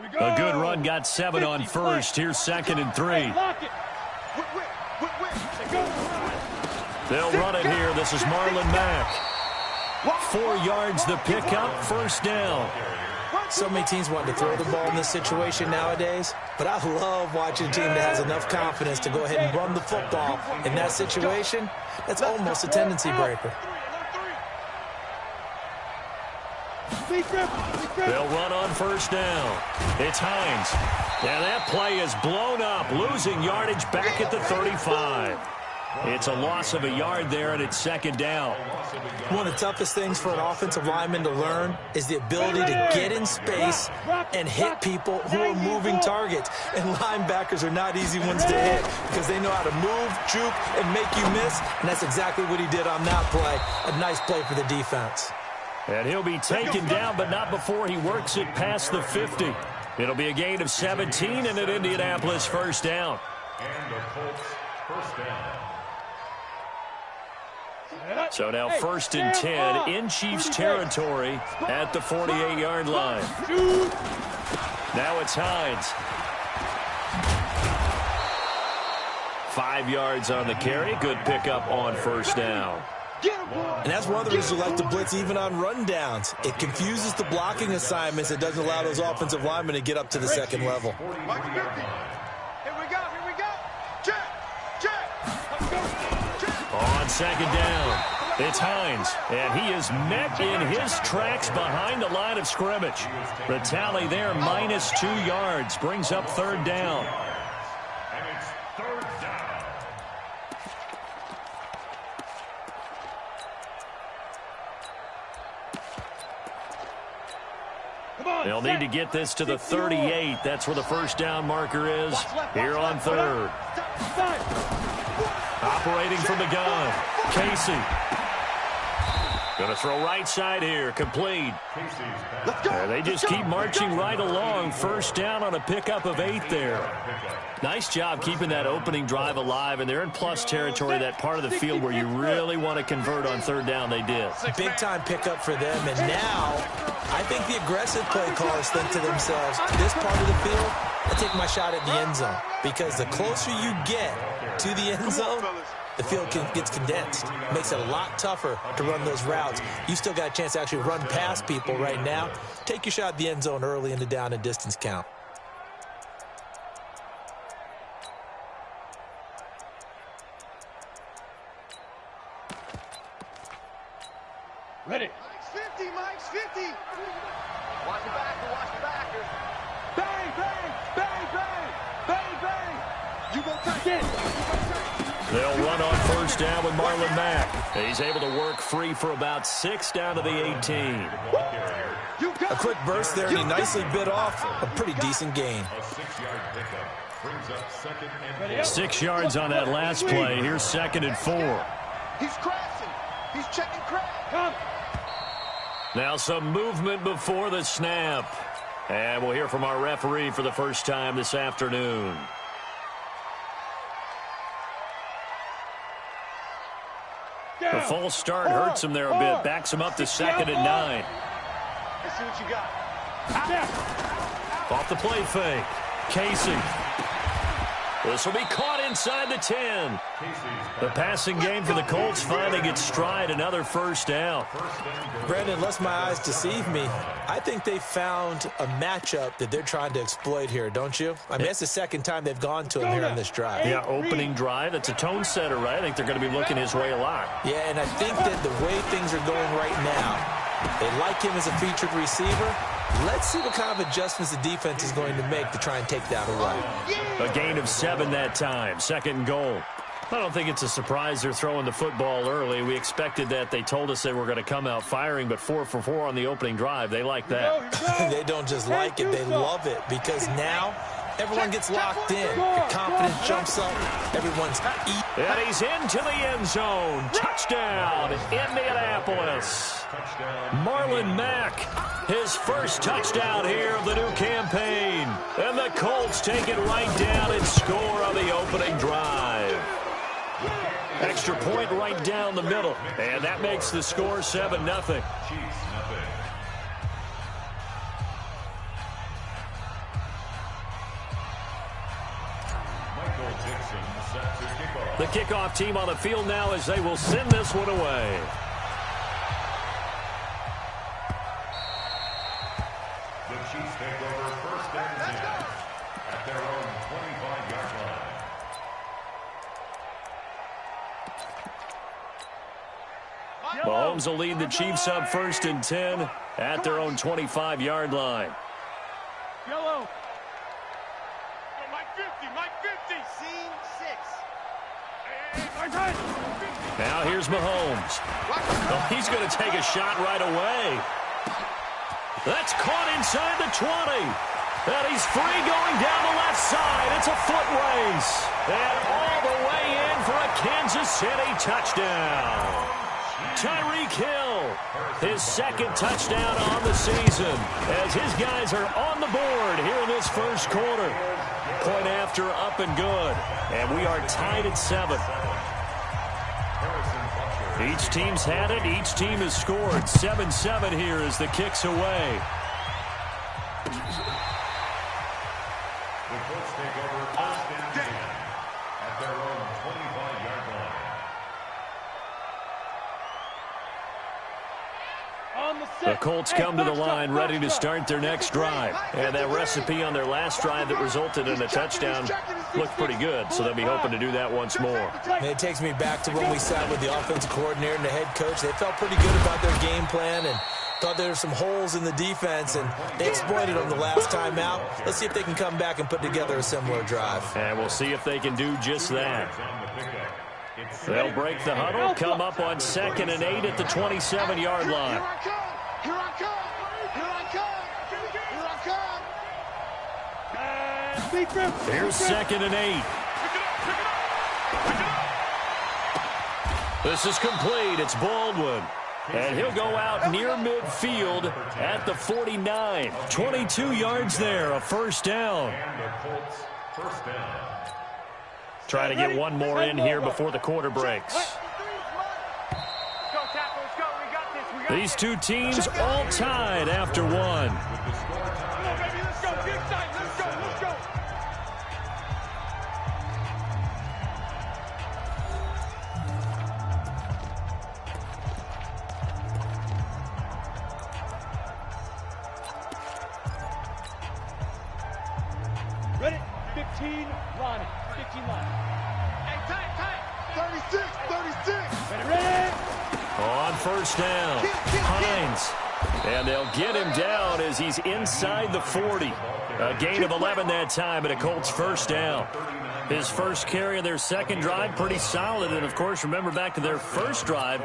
A good run got 7 on first. Here's 2nd and 3. They'll run it here. This is Marlon Mack. 4 yards the pickup, 1st down. So many teams want to throw the ball in this situation nowadays, but I love watching a team that has enough confidence to go ahead and run the football in that situation. That's almost a tendency breaker. They'll run on 1st down. It's Hines. And that play is blown up, losing yardage back at the 35. It's a loss of a yard there, and it's 2nd down. One of the toughest things for an offensive lineman to learn is the ability to get in space and hit people who are moving targets. And linebackers are not easy ones to hit because they know how to move, juke, and make you miss. And that's exactly what he did on that play. A nice play for the defense. And he'll be taken down, but not before he works it past the 50. It'll be a gain of 17 and an Indianapolis 1st down. And the Colts 1st down. So now 1st and 10 in Chiefs territory at the 48-yard line. Now it's Hines. 5 yards on the carry. Good pickup on 1st down. And that's one of the reasons we like to blitz even on rundowns. It confuses the blocking assignments. It doesn't allow those offensive linemen to get up to the 2nd level. Here we go. Check. On 2nd down, it's Hines, and he is met in his tracks behind the line of scrimmage. The tally there, minus 2 yards, brings up 3rd down. And it's 3rd down. They'll need to get this to the 38. That's where the 1st down marker is here on 3rd. Operating from the gun, Casey. Going to throw right side here, complete. And they just keep marching right along. 1st down on a pickup of 8 there. Nice job keeping that opening drive alive, and they're in plus territory, that part of the field where you really want to convert on 3rd down. They did. Big-time pickup for them, and now I think the aggressive play callers think to themselves, this part of the field, I take my shot at the end zone, because the closer you get to the end zone, the field gets condensed. Makes it a lot tougher to run those routes. You still got a chance to actually run past people right now. Take your shot at the end zone early in the down and distance count. Ready. Mike's 50. Watch the backer. Bang. You go tight. They'll run on 1st down with Marlon Mack. He's able to work free for about 6 down to the 18. A quick burst there, and he nicely bit off a pretty decent gain. A 6-yard pickup brings up 2nd and 4. 6 yards on that last play. Here's 2nd and 4. He's crashing. He's checking crash. Now some movement before the snap. And we'll hear from our referee for the first time this afternoon. The false start hurts him there a bit. Backs him up to 2nd and 9. Let's see what you got. Off the play fake. Casey. This will be caught inside the 10. The passing game for the Colts finding its stride. Another 1st down. Brandon, unless my eyes deceive me, I think they found a matchup that they're trying to exploit here, don't you? I mean, that's the 2nd time they've gone to him here on this drive. Yeah, opening drive. That's a tone setter, right? I think they're going to be looking his way a lot. Yeah, and I think that the way things are going right now, they like him as a featured receiver. Let's see what kind of adjustments the defense is going to make to try and take that away. A gain of 7 that time. 2nd and goal. I don't think it's a surprise they're throwing the football early. We expected that. They told us they were going to come out firing, but 4 for 4 on the opening drive. They like that. They don't just like it, they love it, because now everyone gets locked in. Your confidence jumps up. Everyone's eating. And he's into the end zone. Touchdown, Indianapolis. Marlon Mack, his first touchdown here of the new campaign. And the Colts take it right down and score on the opening drive. Extra point right down the middle. And that makes the score 7-0. The kickoff team on the field now as they will send this one away. The Chiefs take over first and 10 at their own 25-yard line. Mahomes will lead the Chiefs up first and 10 at their own 25-yard line. Yellow. Mike 50, Mike 50. Scene 6. Now here's Mahomes. Oh, he's going to take a shot right away. That's caught inside the 20. And he's free going down the left side. It's a foot race. And all the way in for a Kansas City touchdown. Tyreek Hill, his second touchdown on the season as his guys are on the board here in this first quarter. Point after, up and good. And we are tied at 7. Each team's had it. Each team has scored. 7-7 here as the kick's away. The Colts take over first and 10 at their own 25-yard line. The Colts come to the line ready to start their next drive. And that recipe on their last drive that resulted in a touchdown looked pretty good, so they'll be hoping to do that once more. And it takes me back to when we sat with the offensive coordinator and the head coach. They felt pretty good about their game plan and thought there were some holes in the defense, and they exploited them the last time out. Let's see if they can come back and put together a similar drive. And we'll see if they can do just that. They'll break the huddle, come up on 2nd and 8 at the 27-yard line. Here I come! Here I come! Here I come! Here's 2nd and 8. This is complete. It's Baldwin. And he'll go out near midfield at the 49. 22 yards there, a first down. And the Colts first down. Trying to get one more in here before the quarter breaks. These two teams all tied after one. Ready? 15, Ronnie. 15 line. Hey, tight! 36, 36! Ready? On first down, Hines. And they'll get him down as he's inside the 40. A gain of 11 that time, and a Colts first down. His first carry of their second drive, pretty solid. And, of course, remember back to their first drive,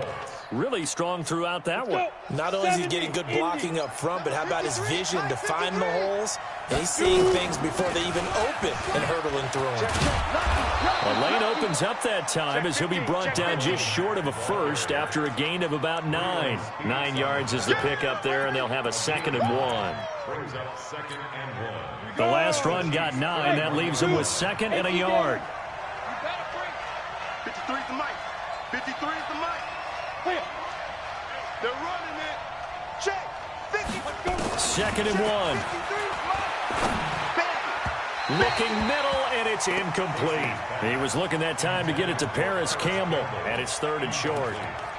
really strong throughout that one. Not only is he getting good blocking up front, but how about his vision to find the holes? And he's seeing things before they even open and hurdling through them. A lane opens up that time as he'll be brought down just short of a first after a gain of about 9. 9 yards is the pickup there, and they'll have a 2nd and 1. Brings up 2nd and 1. The last run got 9. That leaves them with 2nd and a yard. 53 is the mic. 53 is the mic. They're running it. Check. 50. 2nd and 1. Looking middle, and it's incomplete. He was looking that time to get it to Paris Campbell, and it's 3rd and short.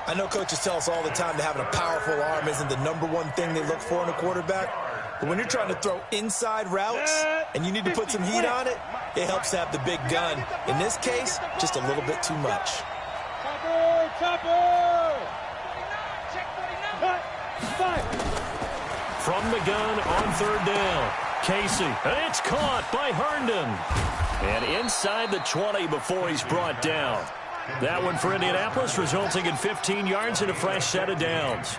I know coaches tell us all the time that having a powerful arm isn't the #1 thing they look for in a quarterback. But when you're trying to throw inside routes and you need to put some heat on it, it helps to have the big gun. In this case, just a little bit too much. Chopper! From the gun on 3rd down. Casey, and it's caught by Herndon. And inside the 20 before he's brought down. That one for Indianapolis, resulting in 15 yards and a fresh set of downs.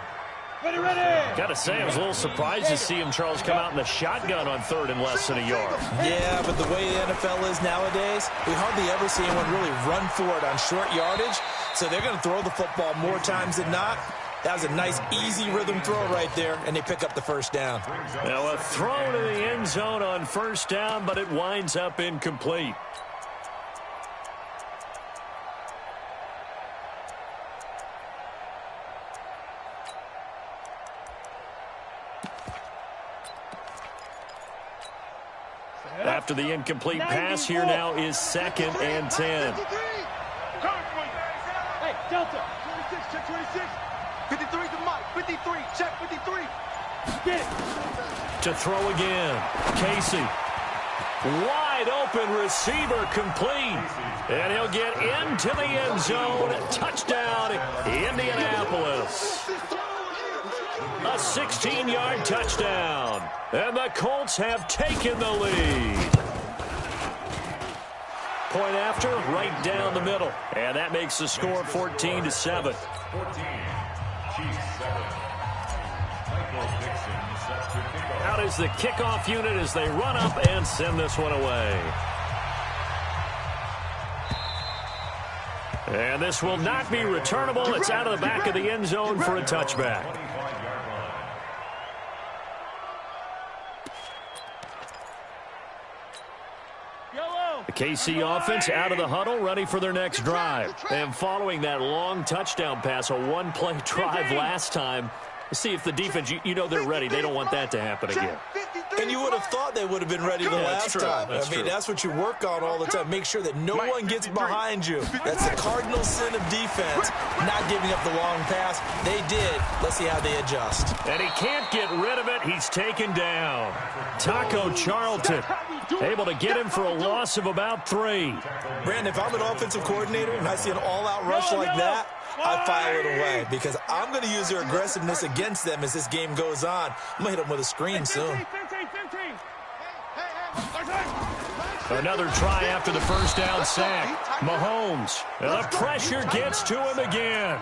Ready! Got to say, I was a little surprised to see him, Charles, come out in the shotgun on 3rd and less than a yard. Yeah, but the way the NFL is nowadays, we hardly ever see anyone really run for it on short yardage. So they're going to throw the football more times than not. That was a nice, easy rhythm throw right there, and they pick up the first down. Now a throw to the end zone on first down, but it winds up incomplete. After the incomplete pass, here now is 2nd and 10. Hey, Delta. 26, check 26. 53 to Mike. 53, check 53. Get it. To throw again. Casey. Wide open receiver complete. And he'll get into the end zone. Touchdown, Indianapolis. A 16-yard touchdown. And the Colts have taken the lead. Point after, right down the middle. And that makes the score 14-7. 14, Chiefs 7. Michael Dixon sets to kick off. Out is the kickoff unit as they run up and send this one away. And this will not be returnable. It's out of the back of the end zone for a touchback. 25-yard line. The KC offense out of the huddle, ready for their next drive. And following that long touchdown pass, a one-play drive last time, see if the defense, you know they're ready. They don't want that to happen again. And you would have thought they would have been ready the last time. That's what you work on all the time. Make sure that no one gets behind you. That's the cardinal sin of defense, not giving up the long pass. They did. Let's see how they adjust. And he can't get rid of it. He's taken down. Taco Charlton able to get him for a loss of about 3. Brandon, if I'm an offensive coordinator and I see an all-out rush like that, I file it away because I'm going to use their aggressiveness against them as this game goes on. I'm going to hit them with a screen soon. Another try after the first down sack. Mahomes. And the pressure gets to him again.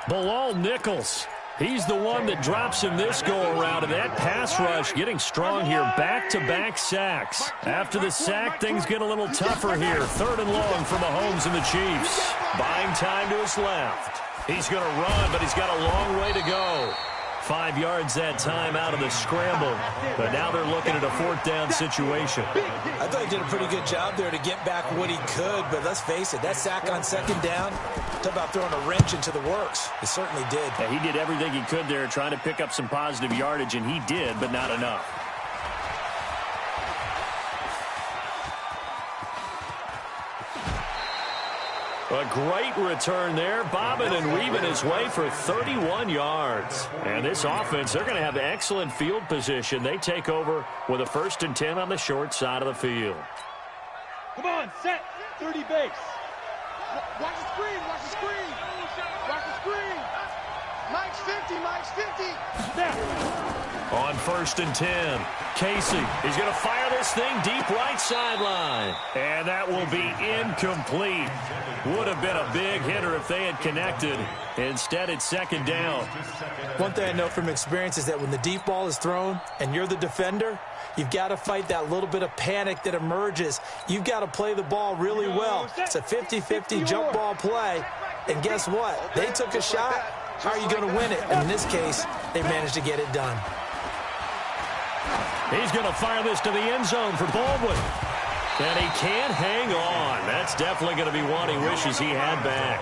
Bilal Nichols. He's the one that drops him this go-around, and that pass rush getting strong here. Back-to-back sacks. After the sack, things get a little tougher here. 3rd and long for Mahomes and the Chiefs. Buying time to his left. He's going to run, but he's got a long way to go. 5 yards that time out of the scramble. But now they're looking at a 4th down situation. I thought he did a pretty good job there to get back what he could, but let's face it, that sack on 2nd down, talk about throwing a wrench into the works. He certainly did. Yeah, he did everything he could there trying to pick up some positive yardage, and he did, but not enough. A great return there, bobbing and weaving his way for 31 yards. And this offense, they're going to have excellent field position. They take over with a 1st and 10 on the short side of the field. Come on, set. 30 base. Watch the screen, watch the screen. Watch the screen. Mike's 50, Mike's 50. Snap. On 1st and 10, Casey, he's going to fire this thing deep right sideline. And that will be incomplete. Would have been a big hitter if they had connected. Instead, it's 2nd down. One thing I know from experience is that when the deep ball is thrown and you're the defender, you've got to fight that little bit of panic that emerges. You've got to play the ball really well. It's a 50-50 jump ball play. And guess what? They took a shot. How are you going to win it? And in this case, they managed to get it done. He's going to fire this to the end zone for Baldwin. And he can't hang on. That's definitely going to be one he wishes he had back.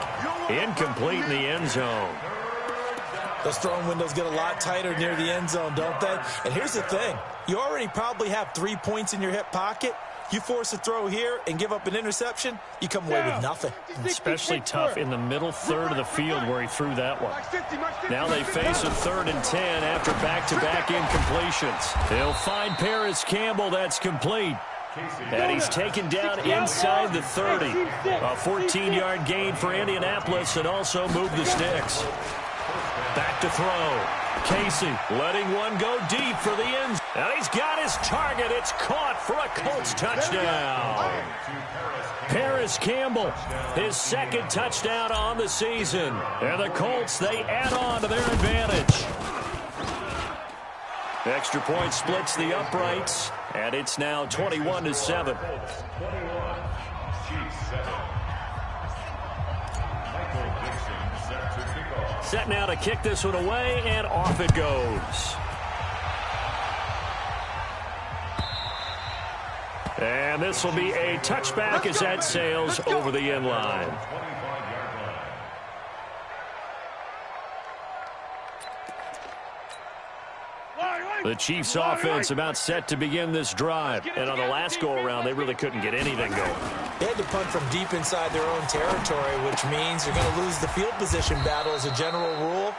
Incomplete in the end zone. Those throwing windows get a lot tighter near the end zone, don't they? And here's the thing. You already probably have 3 points in your hip pocket. You force a throw here and give up an interception, you come away with nothing. Especially tough in the middle 3rd of the field where he threw that one. Now they face a 3rd and 10 after back-to-back incompletions. They'll find Paris Campbell. That's complete. And he's taken down inside the 30. A 14-yard gain for Indianapolis and also moved the sticks. Back to throw. Casey letting one go deep for the end. And he's got his target. It's caught for a Colts touchdown. Paris Campbell, his 2nd touchdown on the season. And the Colts, they add on to their advantage. Extra point splits the uprights, and it's now 21-7. Set now to kick this one away, and off it goes. And this will be a touchback as that sails over the end line. The Chiefs offense about set to begin this drive. And on the last go-around, they really couldn't get anything going. They had to punt from deep inside their own territory, which means you're going to lose the field position battle as a general rule.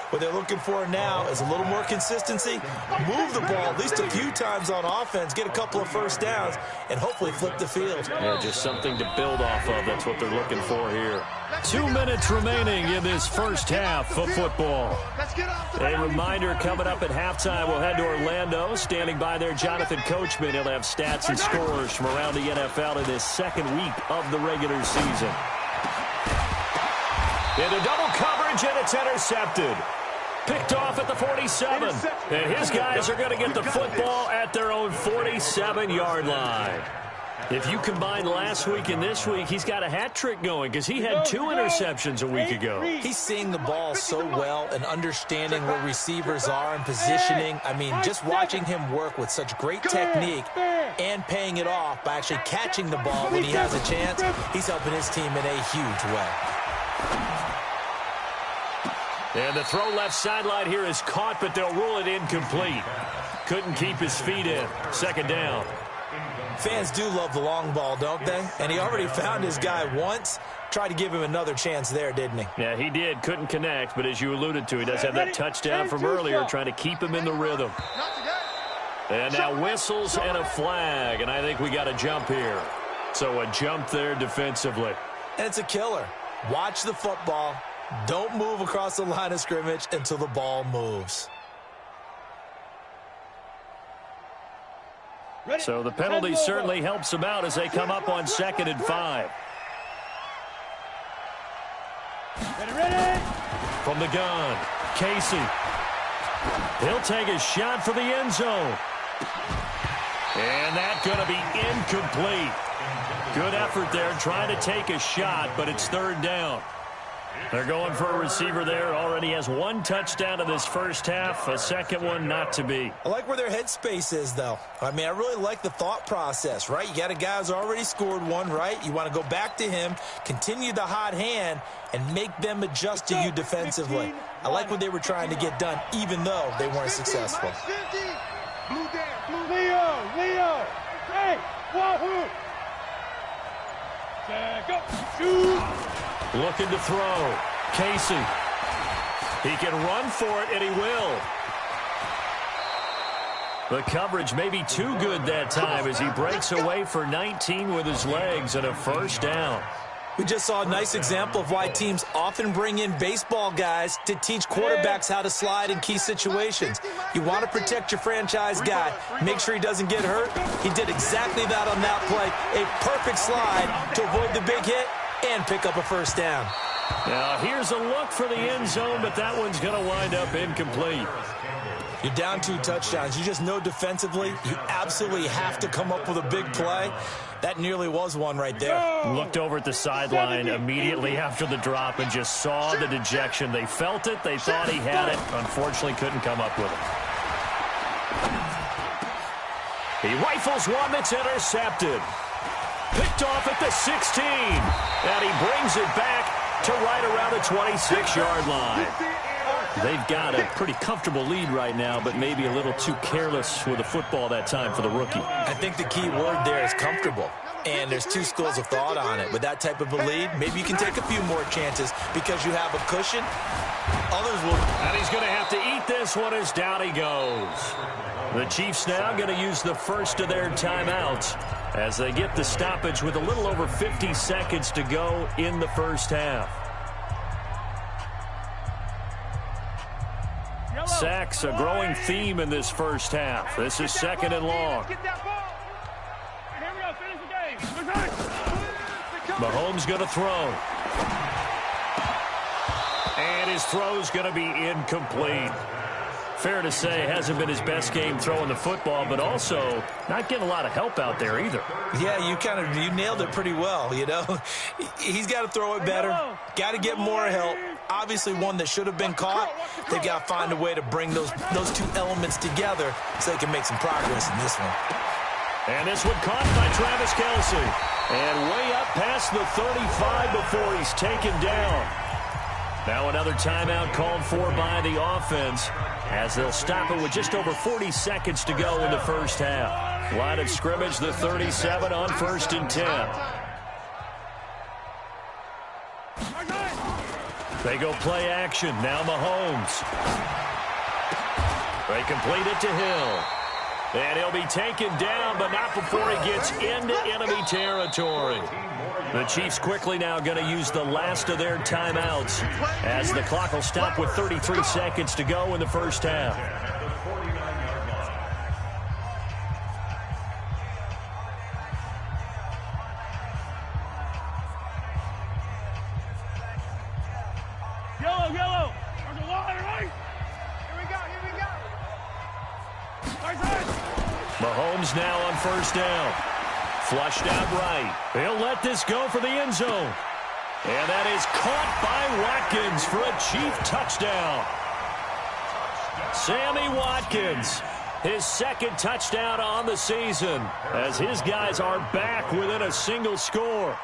What they're looking for now is a little more consistency, move the ball at least a few times on offense, get a couple of first downs, and hopefully flip the field. Yeah, just something to build off of. That's what they're looking for here. 2 minutes remaining in this first half of football. A reminder coming up at halftime, we'll head to Orlando. Standing by there, Jonathan Coachman. He'll have stats and scores from around the NFL in this second week of the regular season. Into double coverage, and it's intercepted. Picked off at the 47. And his guys are going to get the football at their own 47-yard line. If you combine last week and this week, he's got a hat trick going because he had 2 interceptions a week ago. He's seeing the ball so well and understanding where receivers are and positioning. I mean, just watching him work with such great technique and paying it off by actually catching the ball when he has a chance, he's helping his team in a huge way. And the throw left sideline here is caught, but they'll rule it incomplete. Couldn't keep his feet in. Second down. Fans do love the long ball, don't they? And he already found his guy once. Tried to give him another chance there, didn't he? Yeah, he did. Couldn't connect, but as you alluded to, he does have that touchdown from earlier, trying to keep him in the rhythm. And now whistles and a flag, and I think we got a jump here. So a jump there defensively. And it's a killer. Watch the football. Don't move across the line of scrimmage until the ball moves. So the penalty certainly helps them out as they come up on 2nd and 5. Ready. From the gun, Casey. He'll take a shot for the end zone. And that's going to be incomplete. Good effort there trying to take a shot, but it's 3rd down. They're going for a receiver there. Already has 1 touchdown in this first half. A second one not to be. I like where their headspace is, though. I mean, I really like the thought process, right? You got a guy who's already scored 1, right? You want to go back to him, continue the hot hand, and make them adjust to you defensively. I like what they were trying to get done, even though they weren't successful. Leo. Hey, wahoo. Go. Shoot. Looking to throw. Casey. He can run for it, and he will. The coverage may be too good that time as he breaks away for 19 with his legs and a first down. We just saw a nice example of why teams often bring in baseball guys to teach quarterbacks how to slide in key situations. You want to protect your franchise guy. Make sure he doesn't get hurt. He did exactly that on that play. A perfect slide to avoid the big hit and pick up a first down. Now, here's a look for the end zone, but that one's going to wind up incomplete. You're down 2 touchdowns. You just know defensively you absolutely have to come up with a big play. That nearly was one right there. Looked over at the sideline immediately after the drop and just saw the dejection. They felt it. They thought he had it. Unfortunately, couldn't come up with it. He rifles one that's intercepted. Picked off at the 16. And he brings it back to right around the 26-yard line. They've got a pretty comfortable lead right now, but maybe a little too careless with the football that time for the rookie. I think the key word there is comfortable. And there's 2 schools of thought on it. With that type of a lead, maybe you can take a few more chances because you have a cushion. Others will. And he's going to have to eat this one as down he goes. The Chiefs now going to use the first of their timeouts as they get the stoppage with a little over 50 seconds to go in the first half. Sacks, a growing theme in this first half. This is 2nd and long. Mahomes going to throw. And his throw's going to be incomplete. Fair to say, hasn't been his best game throwing the football, but also not getting a lot of help out there either. Yeah, you nailed it pretty well, you know. He's got to throw it better. Got to get more help. Obviously one that should have been caught. They've got to find a way to bring those 2 elements together so they can make some progress in this one. And this one caught by Travis Kelce. And way up past the 35 before he's taken down. Now another timeout called for by the offense as they'll stop it with just over 40 seconds to go in the first half. Line of scrimmage, the 37 on 1st and 10. They go play action. Now Mahomes. They complete it to Hill. And he'll be taken down, but not before he gets into enemy territory. The Chiefs quickly now going to use the last of their timeouts as the clock will stop with 33 seconds to go in the first half. Yellow. There's a line, right? Here we go. Mahomes now on 1st down. Flushed out right. He'll let this go for the end zone. And that is caught by Watkins for a Chief touchdown. Sammy Watkins, his 2nd touchdown on the season, as his guys are back within a single score.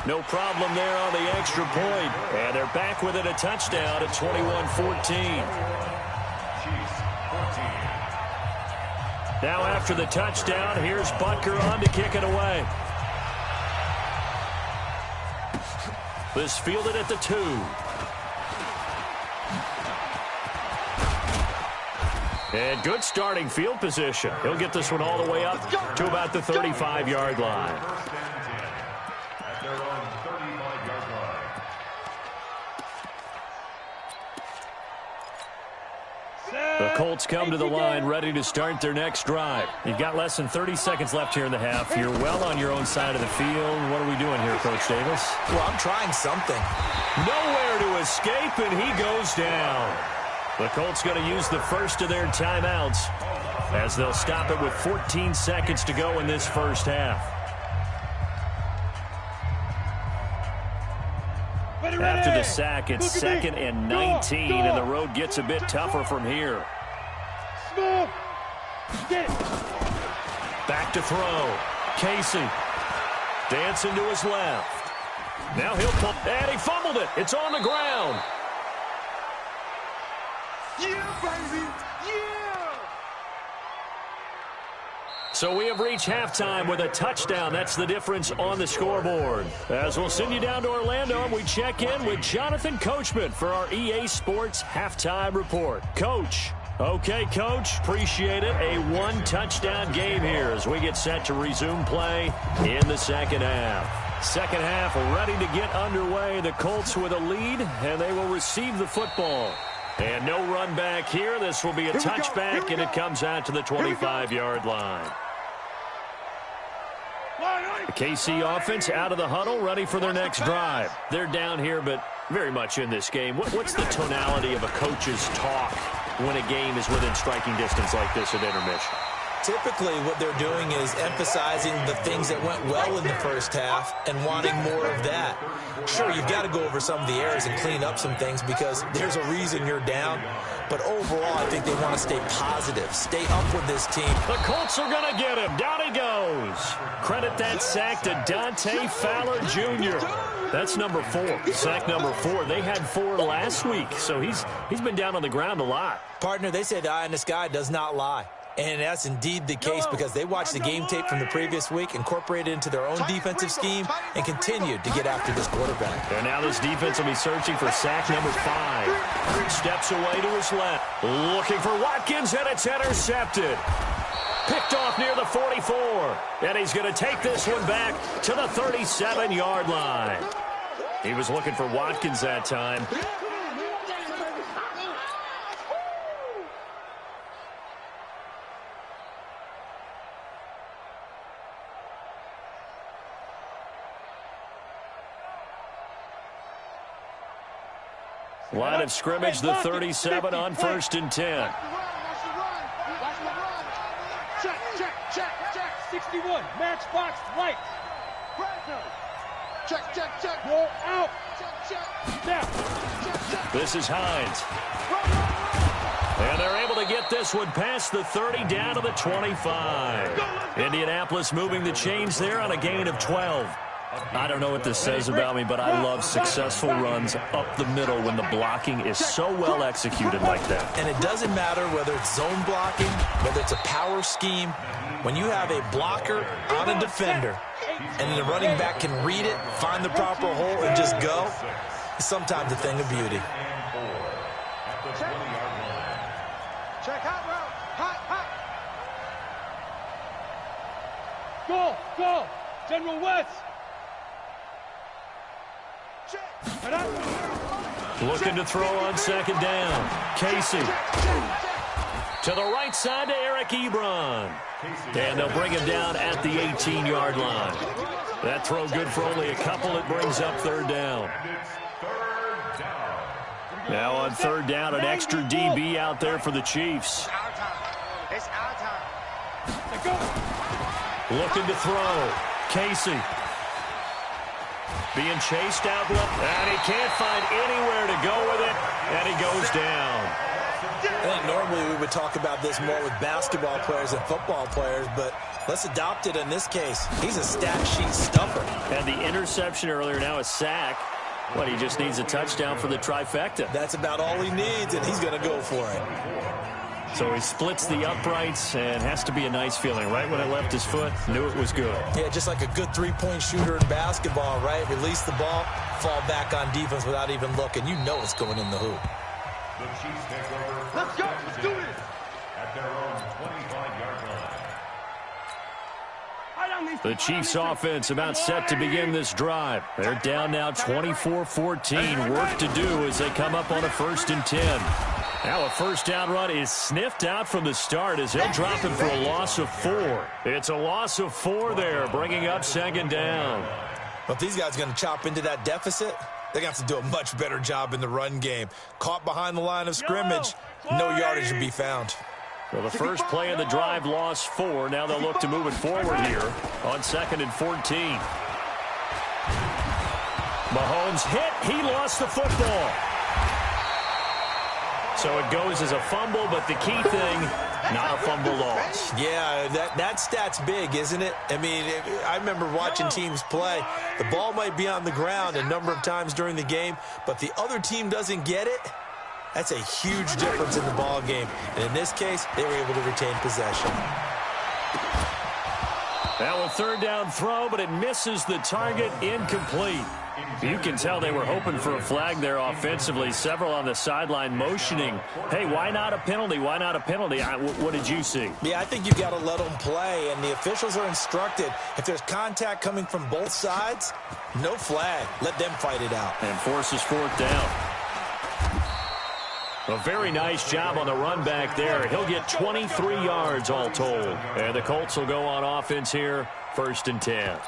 No problem there on the extra point. And they're back within a touchdown at 21-14. Now after the touchdown, here's Butker on to kick it away. This fielded at the 2. And good starting field position. He'll get this one all the way up to about the 35-yard line. The Colts come to the line ready to start their next drive. You've got less than 30 seconds left here in the half. You're well on your own side of the field. What are we doing here, Coach Davis? Well, I'm trying something. Nowhere to escape, and he goes down. The Colts going to use the first of their timeouts as they'll stop it with 14 seconds to go in this first half. After the sack, it's 2nd and 19, and the road gets a bit tougher from here. Back to throw. Casey. Dancing to his left. Now he'll pull, and he fumbled it. It's on the ground. Yeah, baby. Yeah. So we have reached halftime with a touchdown. That's the difference on the scoreboard. As we'll send you down to Orlando, and we check in with Jonathan Coachman for our EA Sports Halftime Report. Coach. Okay, Coach. Appreciate it. A 1-touchdown game here as we get set to resume play in the second half. Second half ready to get underway. The Colts with a lead, and they will receive the football. And no run back here. This will be a touchback, and it comes out to the 25-yard line. The KC offense out of the huddle, ready for their next drive. They're down here, but very much in this game. What's the tonality of a coach's talk when a game is within striking distance like this at intermission? Typically, what they're doing is emphasizing the things that went well in the first half and wanting more of that. Sure, you've got to go over some of the errors and clean up some things because there's a reason you're down. But overall, I think they want to stay positive, stay up with this team. The Colts are going to get him. Down he goes. Credit that sack to Dante Fowler Jr. That's number 4. Sack number 4. They had 4 last week, so he's been down on the ground a lot. Partner, they say the eye in the sky does not lie. And that's indeed the case because they watched the game tape from the previous week, incorporated it into their own defensive scheme, and continued to get after this quarterback. And now this defense will be searching for sack number 5. Steps away to his left. Looking for Watkins, and it's intercepted. Picked off near the 44. And he's going to take this one back to the 37-yard line. He was looking for Watkins that time. Line of scrimmage, the 37 on 1st and 10. Check. 61. Matchbox light. Check. Roll out. Now. This is Hines. And they're able to get this one past the 30 down to the 25. Indianapolis moving the chains there on a gain of 12. I don't know what this says about me, but I love successful runs up the middle when the blocking is so well executed like that. And it doesn't matter whether it's zone blocking, whether it's a power scheme. When you have a blocker on a defender and the running back can read it, find the proper hole, and just go, it's sometimes a thing of beauty. Check hot route. Hot, hot. Go, go. General West. Looking to throw on second down. Casey. To the right side to Eric Ebron. And they'll bring him down at the 18-yard line. That throw good for only a couple. It brings up third down. Now on third down, an extra DB out there for the Chiefs. It's our time. Looking to throw. Casey. Being chased out left, and he can't find anywhere to go with it, and he goes down. I think normally we would talk about this more with basketball players and football players, but let's adopt it in this case. He's a stat sheet stuffer. And the interception earlier, now a sack. What, he just needs a touchdown for the trifecta. That's about all he needs, and he's going to go for it. So he splits the uprights, and has to be a nice feeling. Right when it left his foot, knew it was good. Yeah, just like a good three-point shooter in basketball, right? Release the ball, fall back on defense without even looking. You know it's going in the hoop. The Chiefs take over. Let's go. Let's do this. At their own 25-yard line. The Chiefs offense about set to begin this drive. They're down now 24-14. Work to do as they come up on a 1st and 10. Now a first down run is sniffed out from the start as he'll drop it for a loss of 4. It's a loss of 4 there, bringing up second down. Well, if these guys are going to chop into that deficit, they're going to have to do a much better job in the run game. Caught behind the line of scrimmage, no yardage to be found. Well, the first play of the drive lost 4. Now they'll look to move it forward here on 2nd and 14. Mahomes hit. He lost the football. So it goes as a fumble, but the key thing, not a fumble loss. Yeah, that stat's big, isn't it? I mean, I remember watching teams play. The ball might be on the ground a number of times during the game, but the other team doesn't get it. That's a huge difference in the ball game. And in this case, they were able to retain possession. Now a third down throw, but it misses the target, incomplete. You can tell they were hoping for a flag there offensively. Several on the sideline motioning, hey, why not a penalty? Why not a penalty? What did you see? Yeah, I think you've got to let them play, and the officials are instructed. If there's contact coming from both sides, no flag. Let them fight it out. And forces 4th down. A very nice job on the run back there. He'll get 23 yards all told. And the Colts will go on offense here, 1st and 10.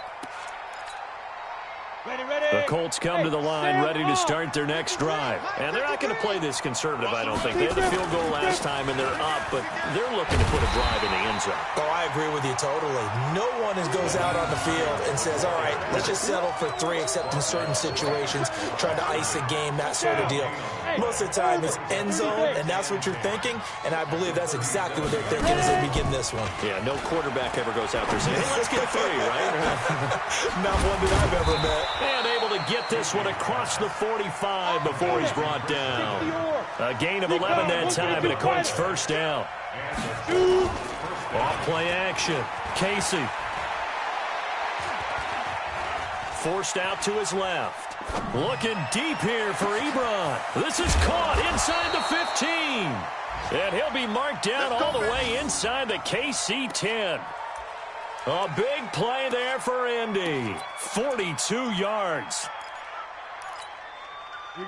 The Colts come to the line ready to start their next drive. And they're not going to play this conservative, I don't think. They had the field goal last time, and they're up, but they're looking to put a drive in the end zone. Oh, I agree with you totally. No one goes out on the field and says, all right, let's just settle for 3, except in certain situations, trying to ice a game, that sort of deal. Most of the time, it's end zone, and that's what you're thinking, and I believe that's exactly what they're thinking as they begin this one. Yeah, no quarterback ever goes out there saying, hey, let's get 3, right? Not one that I've ever met. And able to get this one across the 45 before he's brought down. A gain of 11 that time, and a Colts first down. Off play action. Casey. Forced out to his left. Looking deep here for Ebron. This is caught inside the 15. And he'll be marked down all the way inside the KC 10. A big play there for Indy. 42 yards.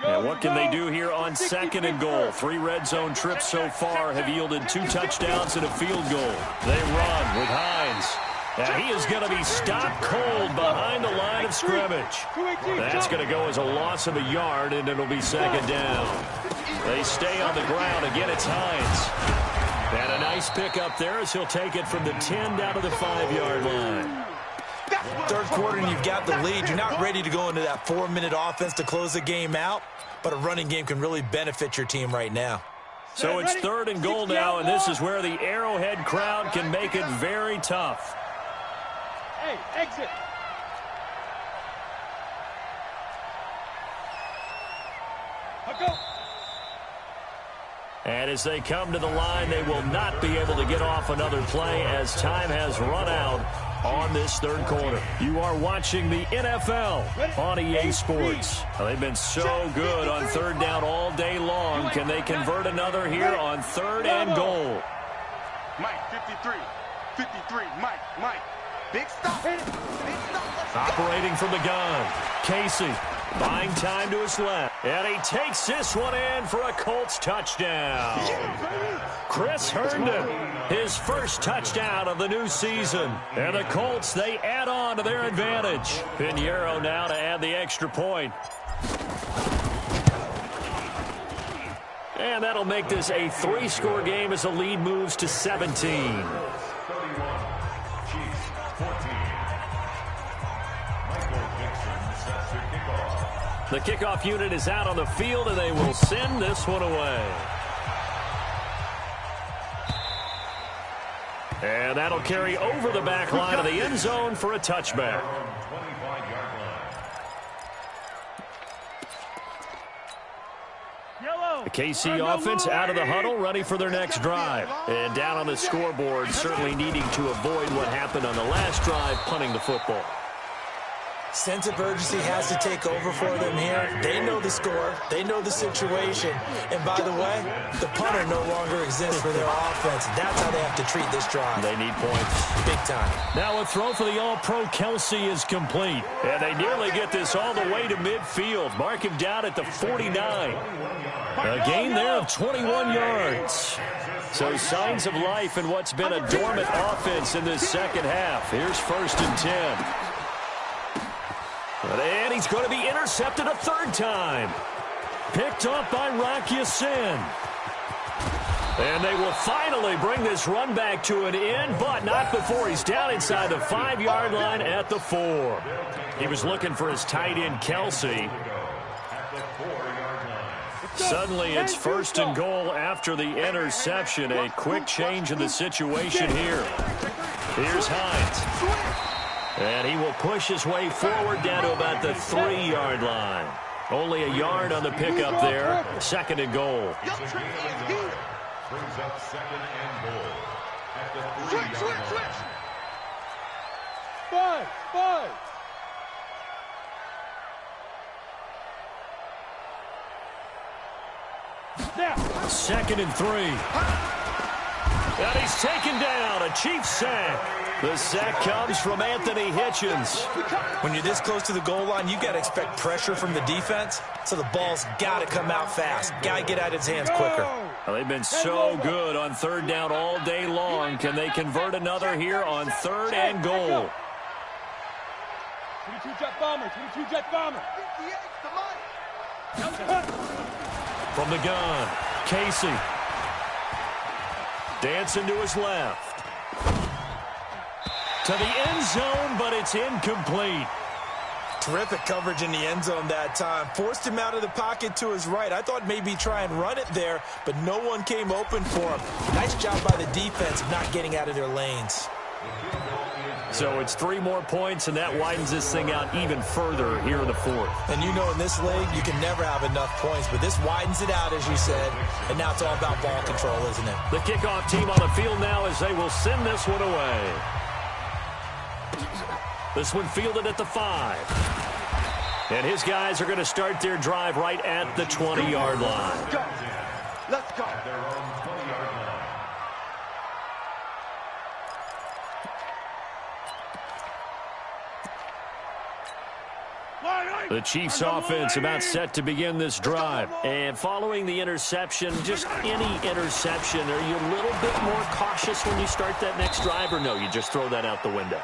And what can they do here on 2nd and goal? 3 red zone trips so far have yielded 2 touchdowns and a field goal. They run with Hines. And he is going to be stopped cold behind the line of scrimmage. That's going to go as a loss of a yard, and it'll be 2nd down. They stay on the ground. Again, it's Hines. And a nice pickup there as he'll take it from the 10 down to the 5-yard line. Third quarter, and you've got the lead. You're not ready to go into that 4-minute offense to close the game out, but a running game can really benefit your team right now. So it's 3rd and goal now, and this is where the Arrowhead crowd can make it very tough. Hey, exit. And as they come to the line, they will not be able to get off another play as time has run out on this third quarter. You are watching the NFL on EA Sports. Well, they've been so good on third down all day long. Can they convert another here on third and goal? Mike, 53. 53. Mike. Big stop. Big stop. Operating from the gun. Casey buying time to his left. And he takes this one in for a Colts touchdown. Chris Herndon, his first touchdown of the new season. And the Colts, they add on to their advantage. Pinheiro now to add the extra point. And that'll make this a 3-score game as the lead moves to 17. The kickoff unit is out on the field, and they will send this one away. And that'll carry over the back line of the end zone for a touchback. The KC offense out of the huddle, ready for their next drive. And down on the scoreboard, certainly needing to avoid what happened on the last drive, punting the football. Sense of urgency has to take over for them here. They know the score. They know the situation. And by the way, the punter no longer exists for their offense. That's how they have to treat this drive. They need points. Big time. Now a throw for the All-Pro Kelsey is complete. And they nearly get this all the way to midfield. Mark him down at the 49. A gain there of 21 yards. So signs of life in what's been a dormant offense in this second half. Here's 1st and 10. And he's going to be intercepted a third time. Picked up by Rock Ya-Sin. And they will finally bring this run back to an end, but not before he's down inside the 5-yard line at the 4. He was looking for his tight end, Kelsey. Suddenly it's 1st and goal after the interception. A quick change in the situation here. Here's Hines. And he will push his way forward down to about the 3-yard line. Only a yard on the pickup there. 2nd and goal. Brings up 2nd and goal at the 3-yard line. Five. 2nd and 3. And he's taken down. A Chiefs sack. The sack comes from Anthony Hitchens. When you're this close to the goal line, you got to expect pressure from the defense, so the ball's got to come out fast. Got to get out of his hands quicker. Well, they've been so good on third down all day long. Can they convert another here on 3rd and goal? 22-jet bomber. 22-jet bomber. From the gun, Casey. Dancing to his left. To the end zone, but it's incomplete. Terrific coverage in the end zone that time. Forced him out of the pocket to his right. I thought maybe try and run it there, but no one came open for him. Nice job by the defense of not getting out of their lanes. So it's 3 more points, and that widens this thing out even further here in the 4th. And you know in this league, you can never have enough points, but this widens it out, as you said, and now it's all about ball control, isn't it? The kickoff team on the field now as they will send this one away. This one fielded at the 5. And his guys are going to start their drive right at the 20-yard line. Let's go. Their own 20-yard line. The Chiefs offense about set to begin this drive. And following the interception, just any interception, are you a little bit more cautious when you start that next drive, or no, you just throw that out the window?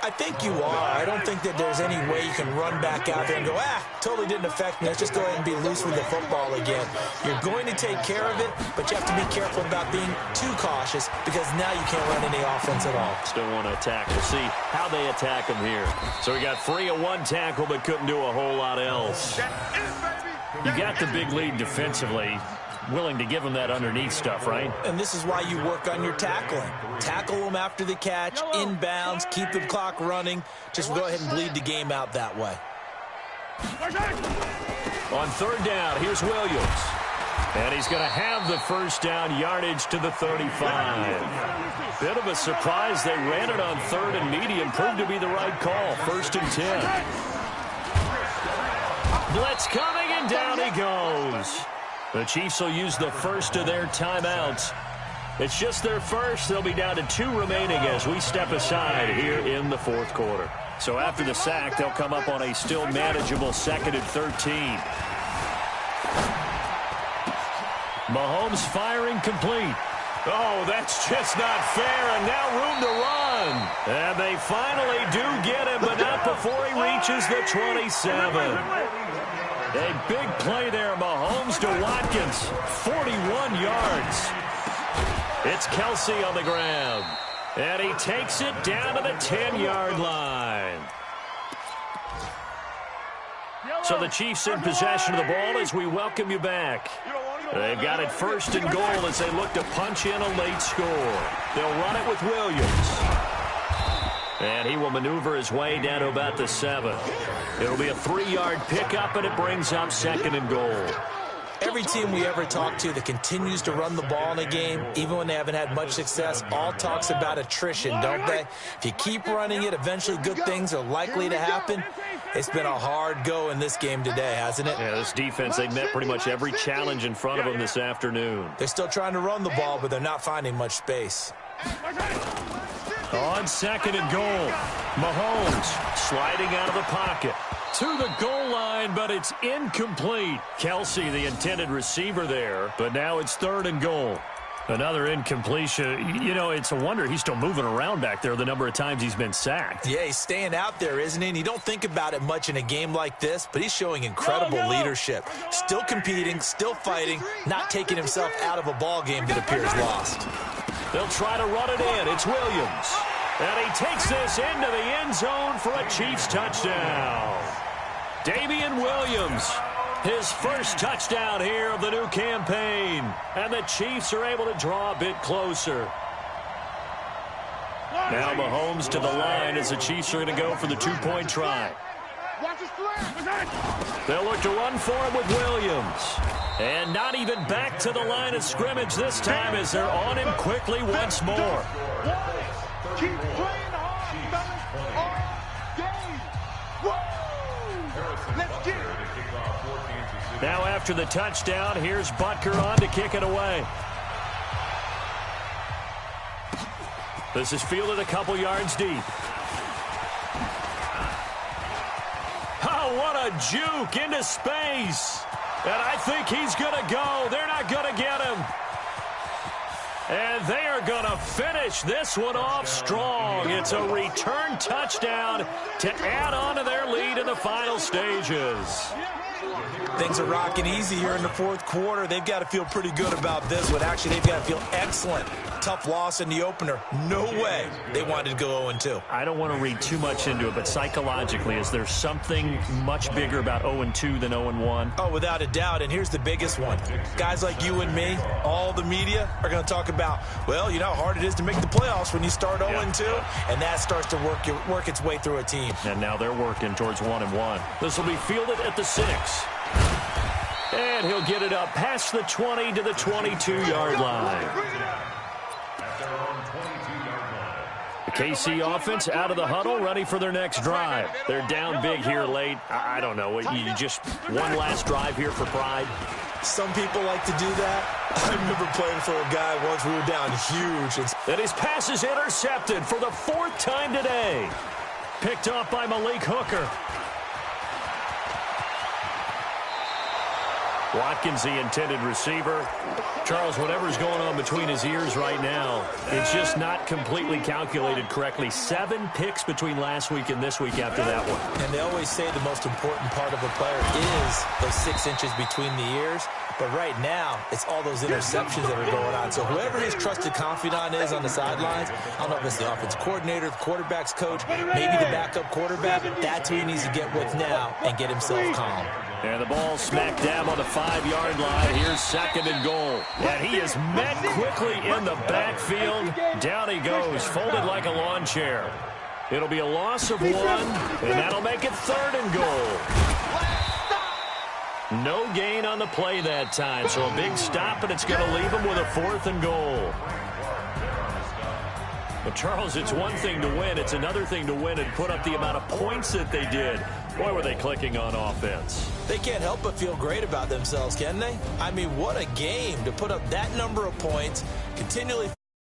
I think you are. I don't think that there's any way you can run back out there and go, totally didn't affect me. Let's just go ahead and be loose with the football again. You're going to take care of it, but you have to be careful about being too cautious because now you can't run any offense at all. Still want to attack. We'll see how they attack him here. So we got 3 of 1 tackle, but couldn't do a whole lot else. You got the big lead defensively. Willing to give them that underneath stuff, right? And this is why you work on your tackling. Tackle them after the catch, inbounds, keep the clock running. Just go ahead and bleed the game out that way. On third down, here's Williams. And he's going to have the first down yardage to the 35. Bit of a surprise. They ran it on third and medium. Proved to be the right call. First and 10. Blitz coming, and down he goes. The Chiefs will use the first of their timeouts. It's just their first. They'll be down to 2 remaining as we step aside here in the fourth quarter. So after the sack, they'll come up on a still manageable 2nd and 13. Mahomes firing complete. Oh, that's just not fair, and now room to run. And they finally do get him, but not before he reaches the 27. A big play there, Mahomes to Watkins, 41 yards. It's Kelsey on the ground, and he takes it down to the 10-yard line. So the Chiefs in possession of the ball as we welcome you back. They've got it first and goal as they look to punch in a late score. They'll run it with Williams. And he will maneuver his way down to about the 7. It'll be a 3-yard pickup, and it brings up 2nd and goal. Every team we ever talk to that continues to run the ball in a game, even when they haven't had much success, all talks about attrition, don't they? If you keep running it, eventually good things are likely to happen. It's been a hard go in this game today, hasn't it? Yeah, this defense, they've met pretty much every challenge in front of them this afternoon. They're still trying to run the ball, but they're not finding much space. On 2nd and goal, Mahomes sliding out of the pocket to the goal line, but it's incomplete. Kelsey, the intended receiver there, but now it's 3rd and goal. Another incompletion. You know, it's a wonder he's still moving around back there the number of times he's been sacked. Yeah, he's staying out there, isn't he? And you don't think about it much in a game like this, but he's showing incredible leadership. Still competing, still fighting, not taking himself out of a ball game that appears lost. They'll try to run it in. It's Williams. And he takes this into the end zone for a Chiefs touchdown. Damian Williams, his first touchdown here of the new campaign. And the Chiefs are able to draw a bit closer. Now Mahomes to the line as the Chiefs are going to go for the 2-point try. They'll look to run for him with Williams. And not even back to the line of scrimmage this time as they're on him quickly once more. Keep playing hard, let's get it. Now after the touchdown, here's Butker on to kick it away. This is fielded a couple yards deep. Oh, what a juke into space. And I think he's going to go. They're not going to get him. And they are going to finish this one off strong. It's a return touchdown to add on to their lead in the final stages. Things are rocking easy here in the fourth quarter. They've got to feel pretty good about this one. Actually, they've got to feel excellent. Tough loss in the opener. No way they wanted to go 0-2. I don't want to read too much into it, but psychologically, is there something much bigger about 0-2 than 0-1? Oh, without a doubt, and here's the biggest one. Guys like you and me, all the media, are going to talk about, well, you know how hard it is to make the playoffs when you start 0-2, and that starts to work its way through a team. And now they're working towards 1-1. This will be fielded at the 6. And he'll get it up past the 20 to the 22-yard line. The KC offense out of the huddle, ready for their next drive. They're down big here late. I don't know. You just one last drive here for pride? Some people like to do that. I remember playing for a guy once. We were down huge. And his pass is intercepted for the 4th time today. Picked off by Malik Hooker. Watkins, the intended receiver. Charles, whatever's going on between his ears right now, it's just not completely calculated correctly. 7 picks between last week and this week after that one. And they always say the most important part of a player is those 6 inches between the ears. But right now, it's all those interceptions that are going on. So whoever his trusted confidant is on the sidelines, I don't know if it's the offense coordinator, the quarterback's coach, maybe the backup quarterback, that's who he needs to get with now and get himself calm. And the ball smack dab on the 5-yard line. Here's 2nd and goal. And he is met quickly in the backfield. Down he goes, folded like a lawn chair. It'll be a loss of 1, and that'll make it 3rd and goal. No gain on the play that time, so a big stop, and it's going to leave them with a 4th and goal. But, Charles, it's one thing to win. It's another thing to win and put up the amount of points that they did. Boy, were they clicking on offense. They can't help but feel great about themselves, can they? I mean, what a game to put up that number of points, continually